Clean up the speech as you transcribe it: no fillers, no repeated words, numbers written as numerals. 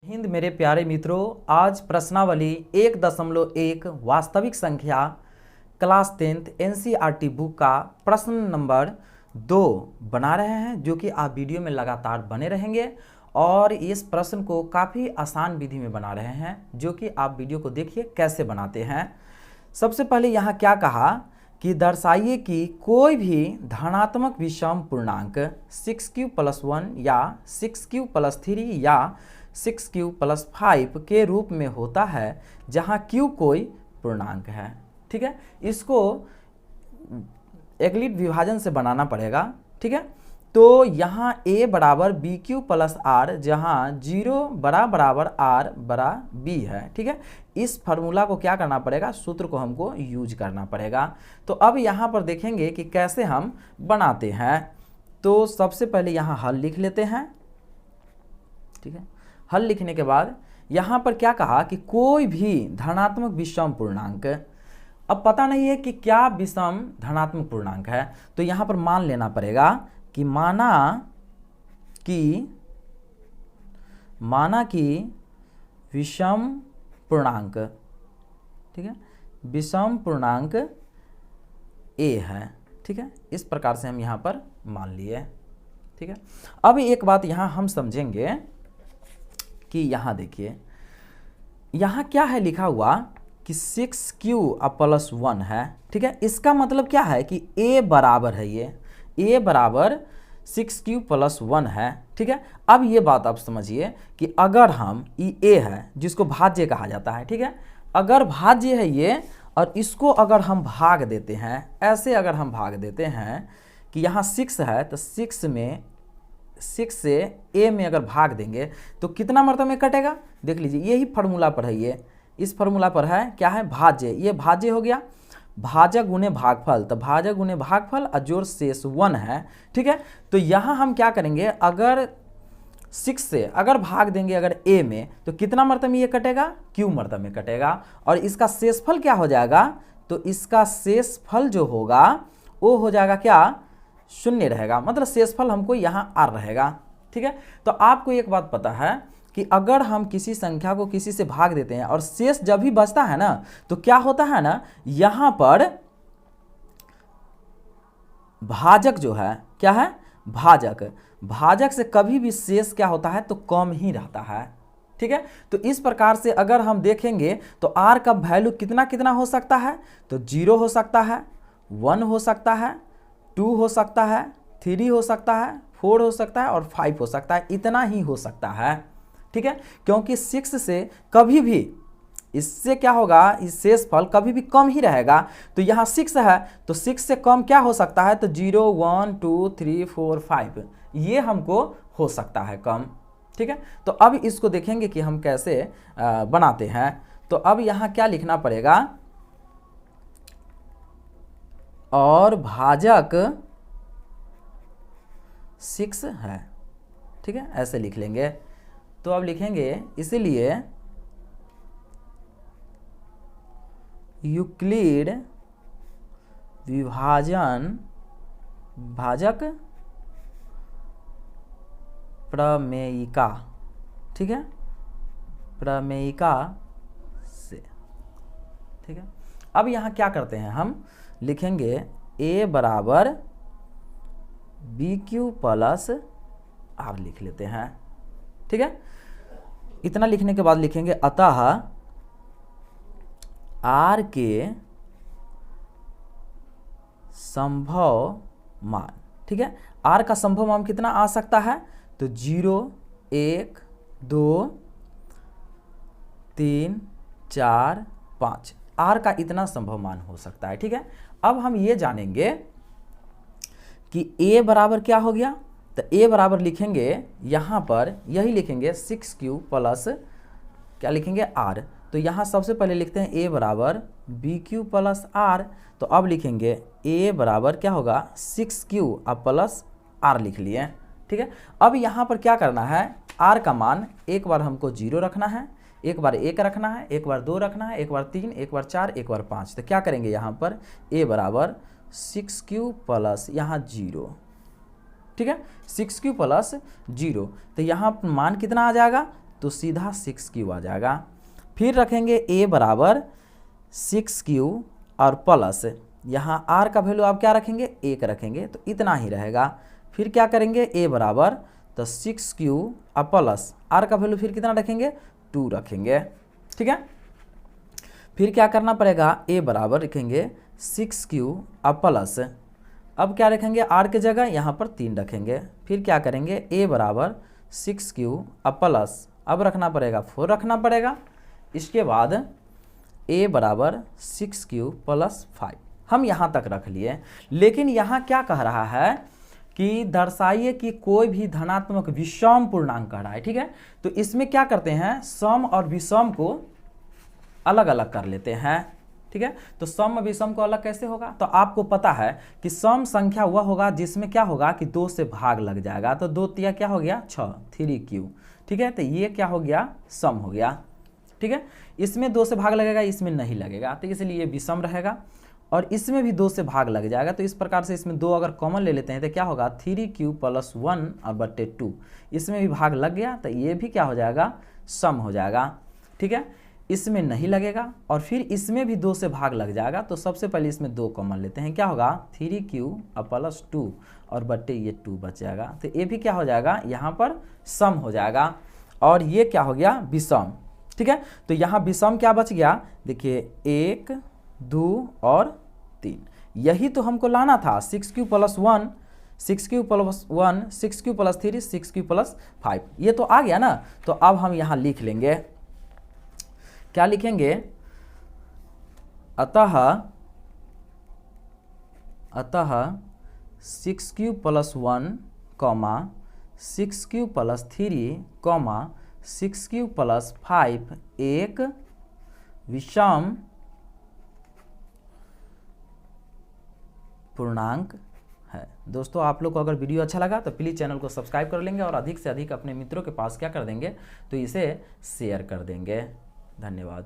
हिंद मेरे प्यारे मित्रों, आज प्रश्नावली 1.1 वास्तविक संख्या क्लास 10th एनसीईआरटी बुक का प्रश्न नंबर 2 बना रहे हैं, जो कि आप वीडियो में लगातार बने रहेंगे। और इस प्रश्न को काफ़ी आसान विधि में बना रहे हैं, जो कि आप वीडियो को देखिए कैसे बनाते हैं। सबसे पहले यहाँ क्या कहा कि दर्शाइए कि कोई भी धनात्मक विषम पूर्णांक 6q + 1 या 6q + 3 या 6q + 5 के रूप में होता है जहाँ q कोई पूर्णांक है। ठीक है, इसको एकलिट विभाजन से बनाना पड़ेगा। ठीक है, तो यहाँ a बराबर bq + r, जहाँ 0 बराबर r बड़ा b है। ठीक है, इस फार्मूला को क्या करना पड़ेगा, सूत्र को हमको यूज करना पड़ेगा। तो अब यहाँ पर देखेंगे कि कैसे हम बनाते हैं। तो सबसे पहले यहाँ हल लिख लेते हैं। ठीक है, हल लिखने के बाद यहाँ पर क्या कहा कि कोई भी धनात्मक विषम पूर्णांक, अब पता नहीं है कि क्या विषम धनात्मक पूर्णांक है, तो यहाँ पर मान लेना पड़ेगा कि माना कि विषम पूर्णांक, ठीक है, विषम पूर्णांक a है। ठीक है, इस प्रकार से हम यहाँ पर मान लिए। ठीक है, अब एक बात यहाँ हम समझेंगे कि यहाँ देखिए, यहाँ क्या है लिखा हुआ कि 6q + 1 है। ठीक है, इसका मतलब क्या है कि a बराबर है, ये a बराबर 6q + 1 है। ठीक है, अब ये बात आप समझिए कि अगर हम ये a है जिसको भाज्य कहा जाता है, ठीक है, अगर भाज्य है ये, और इसको अगर हम भाग देते हैं, ऐसे अगर हम भाग देते हैं कि यहाँ 6 है तो 6 से a में अगर भाग देंगे तो कितना मर्तबा में कटेगा, देख लीजिए, यही फार्मूला पर है, ये इस फार्मूला पर है, क्या है, भाज्य। ये भाज्य हो गया, भाजक गुने भागफल, तो भाजक गुने भागफल और जोड़ शेष 1 है। ठीक है, तो यहाँ हम क्या करेंगे, अगर 6 से अगर भाग देंगे अगर a में, तो कितना मर्तबा में ये कटेगा, q मर्तबा में कटेगा। और इसका शेषफल क्या हो जाएगा, तो इसका शेषफल जो होगा वो हो जाएगा क्या, 0 रहेगा, मतलब शेषफल हमको यहाँ r रहेगा। ठीक है, तो आपको एक बात पता है कि अगर हम किसी संख्या को किसी से भाग देते हैं और शेष जब भी बचता है ना, तो क्या होता है ना, यहाँ पर भाजक जो है, क्या है, भाजक से कभी भी शेष क्या होता है, तो कम ही रहता है। ठीक है, तो इस प्रकार से अगर हम देखेंगे तो r का वैल्यू कितना कितना हो सकता है, तो 0 हो सकता है, 1 हो सकता है, 2 हो सकता है, 3 हो सकता है, 4 हो सकता है और 5 हो सकता है, इतना ही हो सकता है। ठीक है, क्योंकि 6 से कभी भी इससे क्या होगा, इस शेषफल कभी भी कम ही रहेगा। तो यहाँ 6 है तो 6 से कम क्या हो सकता है, तो 0, 1, 2, 3, 4, 5, ये हमको हो सकता है कम। ठीक है, तो अब इसको देखेंगे कि हम कैसे बनाते हैं। तो अब यहाँ क्या लिखना पड़ेगा, और भाजक 6 है। ठीक है, ऐसे लिख लेंगे। तो अब लिखेंगे, इसीलिए यूक्लिड विभाजन भाजक प्रमेयिका, ठीक है, प्रमेयिका से। ठीक है, अब यहाँ क्या करते हैं, हम लिखेंगे a बराबर bq + r लिख लेते हैं। ठीक है, इतना लिखने के बाद लिखेंगे अतः r के संभव मान। ठीक है, r का संभव मान कितना आ सकता है, तो 0, 1, 2, 3, 4, 5, r का इतना संभव मान हो सकता है। ठीक है, अब हम ये जानेंगे कि a बराबर क्या हो गया, तो a बराबर लिखेंगे यहाँ पर, यही लिखेंगे 6q + क्या लिखेंगे, r। तो यहाँ सबसे पहले लिखते हैं a बराबर bq + r। तो अब लिखेंगे a बराबर क्या होगा, 6q + r लिख लिए। ठीक है, अब यहाँ पर क्या करना है, r का मान एक बार हमको 0 रखना है, एक बार 1 रखना है, एक बार 2 रखना है, एक बार 3, एक बार 4, एक बार 5। तो क्या करेंगे, यहाँ पर a बराबर 6q + यहाँ 0। ठीक है, 6q + 0, तो यहाँ मान कितना आ जाएगा, तो सीधा 6 आ जाएगा। फिर रखेंगे a बराबर 6 और प्लस यहाँ r का वैल्यू आप क्या रखेंगे 1 रखेंगे, तो इतना ही रहेगा। फिर क्या करेंगे a बराबर तो 6 और प्लस r का वैल्यू फिर कितना रखेंगे 2 रखेंगे, ठीक है। फिर क्या करना पड़ेगा a बराबर रखेंगे 6 और प्लस, अब क्या रखेंगे r के जगह यहाँ पर 3 रखेंगे। फिर क्या करेंगे a बराबर 6 और प्लस, अब रखना पड़ेगा 4 रखना पड़ेगा। इसके बाद a बराबर 6 प्लस 5 हम यहाँ तक रख लिए। लेकिन यहाँ क्या कह रहा है कि दर्शाइए कि कोई भी धनात्मक विषम पूर्णांक कह रहा है, ठीक है। तो इसमें क्या करते हैं सम और विषम को अलग अलग कर लेते हैं, ठीक है। तो सम विषम को अलग कैसे होगा, तो आपको पता है कि सम संख्या वह होगा जिसमें क्या होगा कि 2 से भाग लग जाएगा। तो 2 तिया क्या हो गया 6 3q, ठीक है। तो ये क्या हो गया सम हो गया, ठीक है। इसमें 2 से भाग लगेगा, इसमें नहीं लगेगा, तो इसलिए विषम रहेगा। और इसमें भी 2 से भाग लग जाएगा, तो इस प्रकार से इसमें 2 अगर कॉमन ले लेते हैं तो क्या होगा 3q प्लस 1 और बट्टे 2, इसमें भी भाग लग गया, तो ये भी क्या हो जाएगा सम हो जाएगा, ठीक है। इसमें नहीं लगेगा और फिर इसमें भी 2 से भाग लग जाएगा, तो सबसे पहले इसमें 2 कॉमन लेते हैं, क्या होगा 3q और प्लस 2 और बट्टे ये 2 बच जाएगा, तो ये भी क्या हो जाएगा यहाँ पर सम हो जाएगा। और ये क्या हो गया विषम, ठीक है। तो यहाँ विषम क्या बच गया देखिए 1 2 और 3, यही तो हमको लाना था 6q plus 1 6q plus 1 6q plus 3 6q plus 5, ये तो आ गया ना। तो अब हम यहाँ लिख लेंगे, क्या लिखेंगे अतः 6q plus 1 6q plus 3 6q plus 5 एक विषम पूर्णांक है। दोस्तों आप लोग को अगर वीडियो अच्छा लगा तो प्लीज़ चैनल को सब्सक्राइब कर लेंगे और अधिक से अधिक अपने मित्रों के पास क्या कर देंगे तो इसे शेयर कर देंगे। धन्यवाद।